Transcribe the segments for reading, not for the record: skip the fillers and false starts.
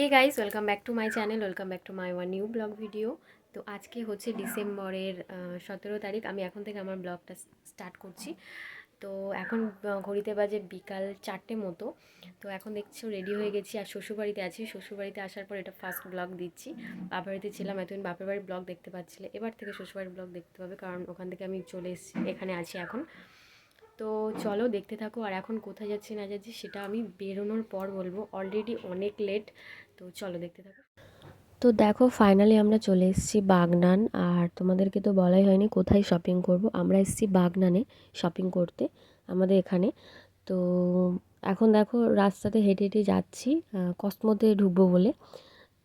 Hey guys, welcome back to my channel, welcome back to my one new blog video. তো আজকে হচ্ছে ডিসেম্বরের 17 তারিখ। আমি এখন থেকে আমার ব্লগটা স্টার্ট করছি। তো এখন ঘড়িতে বাজে বিকাল 4টে মতো। তো এখন দেখছো রেডি হয়ে গেছি আর শ্বশুরবাড়িতে আছি। শ্বশুরবাড়িতে আসার পর এটা ফার্স্ট ব্লগ দিচ্ছি। বাপের বাড়িতে ছিলাম, এতদিন বাপের বাড়ির ব্লগ দেখতে পাচ্ছিলে, এবার থেকে শ্বশুরবাড়ির ব্লগ দেখতে পাবে, কারণ ওখান থেকে আমি চলে এসেছি, এখানে আছি এখন। তো চলো দেখতে থাকো। আর এখন কোথায় যাচ্ছি না যাচ্ছি সেটা আমি বেরোনোর পর বলবো, অলরেডি অনেক লেট। তো চলো দেখতে থাকো। তো দেখো ফাইনালি আমরা চলে এসেছি বাগনান। আর তোমাদেরকে তো বলাই হয়নি কোথায় শপিং করব। আমরা এসেছি বাগনানে শপিং করতে, আমাদের এখানে। তো এখন দেখো রাস্তাতে হেঁটে হেঁটে যাচ্ছি কসমোতে ঢুকবো বলে।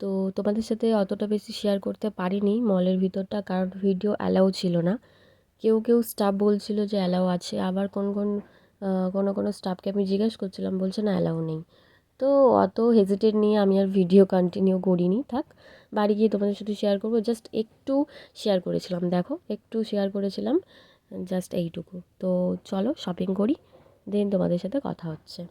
তো তোমাদের সাথে অতটা বেশি শেয়ার করতে পারিনি মলের ভিতরটা, কারণ ভিডিও অ্যালাউ ছিল না। কেউ কেউ স্টাফ বলছিল যে অ্যালাউ আছে, আবার কোনো কোনো স্টাফকে আমি জিজ্ঞেস করছিলাম, বলছে না অ্যালাউ নেই। তো অত হেজিটেট নিয়ে আমি আর ভিডিও কন্টিনিউ করিনি, থাক বাড়ি গিয়ে তোমাদের সাথে শেয়ার করবো। জাস্ট একটু শেয়ার করেছিলাম, দেখো একটু শেয়ার করেছিলাম, জাস্ট এইটুকু। তো চলো শপিং করি, দেন তোমাদের সাথে কথা হচ্ছে।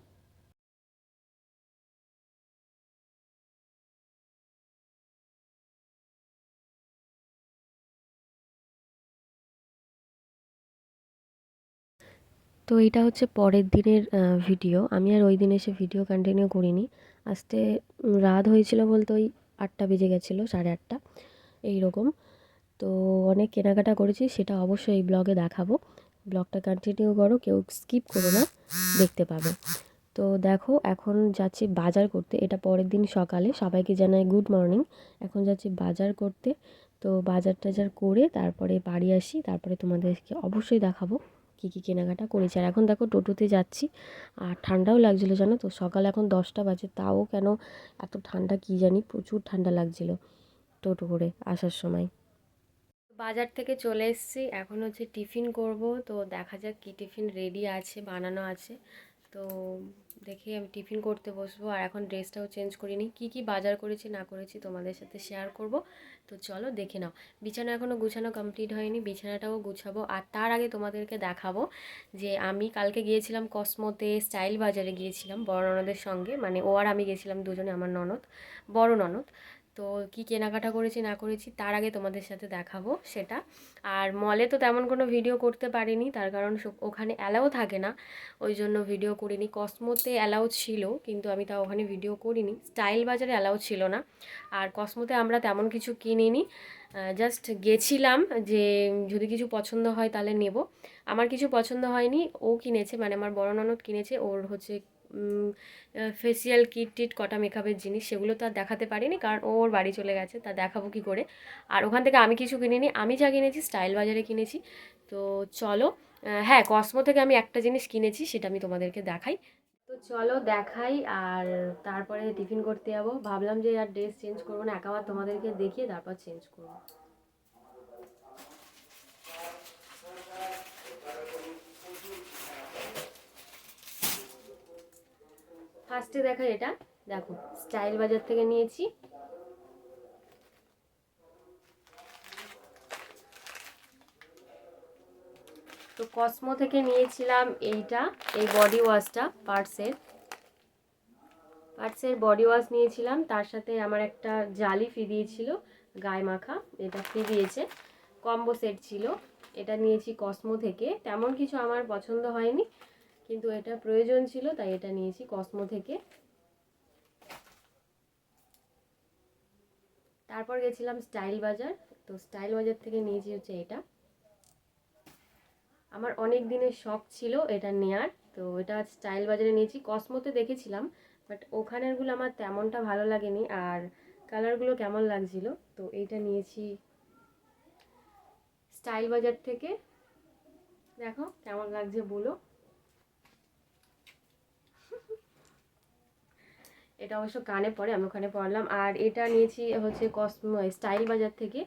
তো এটা হচ্ছে পরের দিনের ভিডিও। আমি আর ওই দিন এসে ভিডিও কন্টিনিউ করিনি। আসতে রাত হয়েছিল বলতে ওই 8টা বেজে গেছিলো, 8:30 এই রকম। তো অনেক কেনাকাটা করেছি, সেটা অবশ্যই এই ব্লগে দেখাবো। ব্লগটা কন্টিনিউ করো, কেউ স্কিপ করো না, দেখতে পাবে। তো দেখো এখন যাচ্ছি বাজার করতে, এটা পরের দিন সকালে। সবাইকে জানাই গুড মর্নিং। এখন যাচ্ছি বাজার করতে। তো বাজার টাজার করে তারপরে বাড়ি আসি, তারপরে তোমাদেরকে অবশ্যই দেখাবো কী কী কেনাকাটা করেছি। আর এখন দেখো টোটোতে যাচ্ছি, আর ঠান্ডাও লাগছিলো জানো তো। সকাল এখন 10টা বাজে, তাও কেন এত ঠান্ডা কী জানি, প্রচুর ঠান্ডা লাগছিলো টোটো করে আসার সময়। বাজার থেকে চলে এসেছি, এখন হচ্ছে টিফিন করব। তো দেখা যাক কী টিফিন রেডি আছে, বানানো আছে। তো দেখি আমি টিফিন করতে বসবো। আর এখন ড্রেসটাও চেঞ্জ করিনি, কী কী বাজার করেছি না করেছি তোমাদের সাথে শেয়ার করব। তো চলো দেখে নাও। বিছানা এখনও গুছানো কমপ্লিট হয়নি, বিছানাটাও গুছাবো। আর তার আগে তোমাদেরকে দেখাবো যে আমি কালকে গিয়েছিলাম কসমোতে, স্টাইল বাজারে গিয়েছিলাম বড় ননদের সঙ্গে। মানে ও আর আমি গেছিলাম দুজনে, আমার ননদ, বড় ননদ। তো কী কেনাকাটা করেছি না করেছি তার আগে তোমাদের সাথে দেখাবো সেটা। আর মলে তো তেমন কোনো ভিডিও করতে পারিনি, তার কারণ ওখানে অ্যালাও থাকে না, ওই জন্য ভিডিও করিনি। কসমোতে অ্যালাউ ছিল, কিন্তু আমি তাও ওখানে ভিডিও করিনি। স্টাইল বাজারে অ্যালাউ ছিল না। আর কসমোতে আমরা তেমন কিছু কিনিনি, জাস্ট গেছিলাম যে যদি কিছু পছন্দ হয় তাহলে নেব। আমার কিছু পছন্দ হয়নি, ও কিনেছে, মানে আমার বড় ননদ কিনেছে। ওর হচ্ছে ফেসিয়াল কিট টিট কটা মেকআপের জিনিস, সেগুলো তো আর দেখাতে পারিনি, কারণ ওর বাড়ি চলে গেছে, তা দেখাবো কী করে। আর ওখান থেকে আমি কিছু কিনিনি, আমি যা কিনেছি স্টাইল বাজারে কিনেছি। তো চলো, হ্যাঁ কসমো থেকে আমি একটা জিনিস কিনেছি, সেটা আমি তোমাদেরকে দেখাই। তো চলো দেখাই। আর তারপরে টিফিন করতে যাবো। ভাবলাম যে আর ড্রেস চেঞ্জ করবো না, একেবারে তোমাদেরকে দেখিয়ে তারপর চেঞ্জ করবো। ফার্স্টে দেখাই এটা, দেখো স্টাইল বাজার থেকে নিয়েছি। তো কসমো থেকে নিয়েছিলাম এইটা, এই বডি ওয়াশটা, পার্টসের বডি ওয়াশ নিয়েছিলাম। তার সাথে আমার একটা জালি ফ্রি দিয়েছিল, গায়ে মাখা, এটা ফ্রি দিয়েছে, কম্বো সেট ছিল। এটা নিয়েছি কসমো থেকে। তেমন কিছু আমার পছন্দ হয়নি, কিন্তু এটা প্রয়োজন ছিল, তাই এটা নিয়েছি কসমো থেকে। তারপর গেছিলাম স্টাইল বাজার। তো স্টাইল বাজার থেকে নিয়েছি হচ্ছে এটা, আমার অনেক দিনের শখ ছিল এটা নেয়ার। তো এটা স্টাইল বাজারে নিয়েছি। কসমোতে দেখেছিলাম, বাট ওখানেরগুলো আমার তেমনটা ভালো লাগেনি, আর কালারগুলো কেমন লাগছিল। তো এইটা নিয়েছি স্টাইল বাজার থেকে। দেখো কেমন লাগছে বলো। এটা অবশ্য কানে পড়ে, আমি ওখানে পড়লাম। আর এটা নিয়েছি হচ্ছে কসমো স্টাইল বাজার থেকে।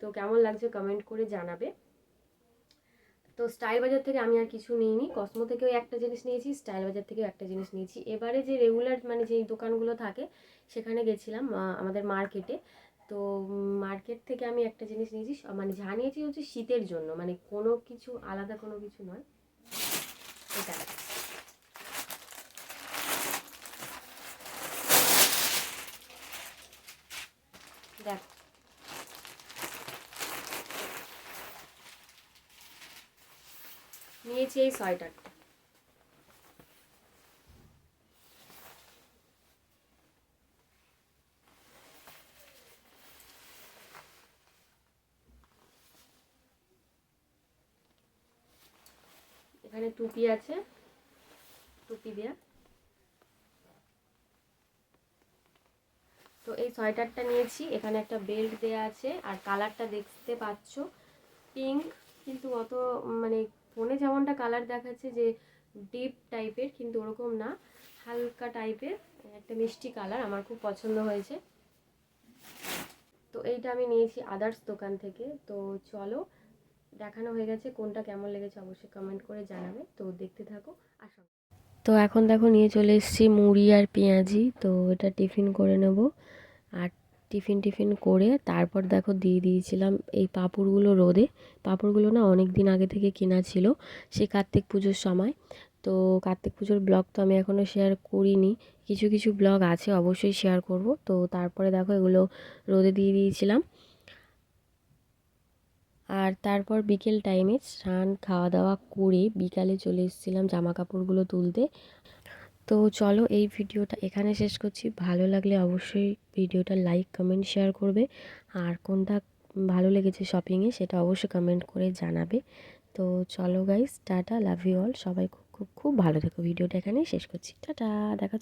তো কেমন লাগছে কমেন্ট করে জানাবে। তো স্টাইল বাজার থেকে আমি আর কিছু নিইনি, কসমো থেকেও একটা জিনিস নিয়েছি, স্টাইল বাজার থেকেও একটা জিনিস নিয়েছি। এবারে যে রেগুলার মানে যেই দোকানগুলো থাকে সেখানে গেছিলাম আমাদের মার্কেটে। তো মার্কেট থেকে আমি একটা জিনিস নিয়েছি, মানে যা নিয়েছি হচ্ছে শীতের জন্য, মানে কোনো কিছু আলাদা কোনো কিছু নয়। এটা দেখ, নিয়েছি এই সোয়েটারটা। এখানে টুপি আছে, টুপি দেয়া। তো এই সোয়েটারটা নিয়েছি, এখানে একটা বেল্ট দেয়া আছে, আর কালারটা দেখতে পাচ্ছ পিঙ্ক, কিন্তু অত মানে ফোনে যেমনটা কালার দেখাচ্ছে যে ডিপ টাইপের, কিন্তু ওরকম না, হালকা টাইপের একটা মিষ্টি কালার, আমার খুব পছন্দ হয়েছে। তো এইটা আমি নিয়েছি আদার্স দোকান থেকে। তো চলো, দেখানো হয়ে গেছে, কোনটা কেমন লেগেছে অবশ্যই কমেন্ট করে জানাবে। তো দেখতে থাকো। আসো। তো এখন দেখো নিয়ে চলে এসেছি মুড়ি আর পেঁয়াজি। তো এটা টিফিন করে নেব। আর টিফিন করে তারপর দেখো দিয়ে দিয়েছিলাম এই পাঁপড়গুলো রোদে। পাঁপড়গুলো না অনেক দিন আগে থেকে কেনা ছিল, সেই কার্তিক পুজোর সময়। তো কার্তিক পুজোর ব্লগ তো আমি এখনও শেয়ার করিনি, কিছু কিছু ব্লগ আছে, অবশ্যই শেয়ার করব। তো তারপরে দেখো এগুলো রোদে দিয়ে দিয়েছিলাম। আর তারপর বিকেল টাইমে স্নান খাওয়া দাওয়া করে বিকালে চলে এসেছিলাম জামা কাপড়গুলো তুলতে। তো চলো এই ভিডিওটা এখানে শেষ করছি। ভালো লাগলে অবশ্যই ভিডিওটা লাইক কমেন্ট শেয়ার করবে, আর কোনটা ভালো লেগেছে শপিংয়ে সেটা অবশ্যই কমেন্ট করে জানাবে। তো চলো গাইস, টাটা, লাভ ইউ অল, সবাই খুব খুব খুব ভালো থেকো। ভিডিওটা এখানেই শেষ করছি, টাটা, দেখা